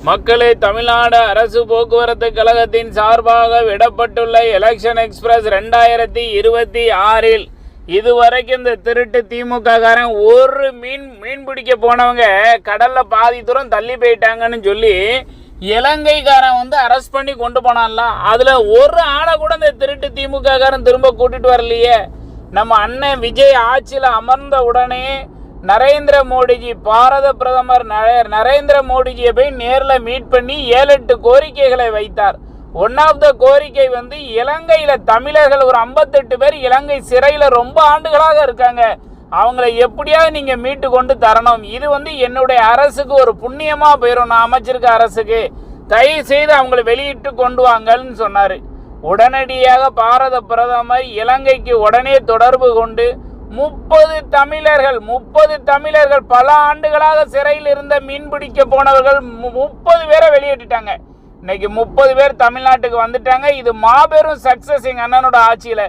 மக்களே, தமிழ்நாடு அரசு போக்குவரத்து கழகத்தின் சார்பாக விடப்பட்டுள்ள எலெக்ஷன் எக்ஸ்பிரஸ் 2026 இதுவரைக்கும் இந்த திருட்டு திமுக காரன் ஒரு மீன் பிடிக்க போனவங்க கடல்ல பாதி தூரம் தள்ளி போயிட்டாங்கன்னு சொல்லி இலங்கைக்காரன் அரெஸ்ட் பண்ணி கொண்டு போனான்ல. அதுல ஒரு ஆளை கூட இந்த திருட்டு திமுக காரன் திரும்ப கூட்டிட்டு வரலையே. நம்ம அண்ணன் விஜய் ஆட்சியில் அமர்ந்த உடனே நரேந்திர மோடிஜி, பாரத பிரதமர் நரேந்திர மோடிஜியை போய் நேரில் மீட் பண்ணி 7-8 கோரிக்கைகளை வைத்தார். ஒன் ஆஃப் த கோரிக்கை இலங்கையில் தமிழர்கள் ஒரு 58 பேர் இலங்கை சிறையில் ரொம்ப ஆண்டுகளாக இருக்காங்க. அவங்கள எப்படியாவது நீங்கள் மீட்டு கொண்டு தரணும். இது என்னுடைய அரசுக்கு ஒரு புண்ணியமாக போயிடும். நான் அமைச்சிருக்க அரசுக்கு தயவு செய்து அவங்களை வெளியிட்டு கொண்டு வாங்கன்னு சொன்னார். உடனடியாக பாரத பிரதமர் இலங்கைக்கு உடனே தொடர்பு கொண்டு 30 தமிழர்கள் பல ஆண்டுகளாக சிறையில் இருந்த மீன் பிடிக்க போனவர்கள் 30 பேரை வெளியேற்றிட்டாங்க. இன்னைக்கு 30 பேர் தமிழ்நாட்டுக்கு வந்துட்டாங்க. இது மாபெரும் சக்சஸ் எங்க அண்ணனோட ஆட்சியில.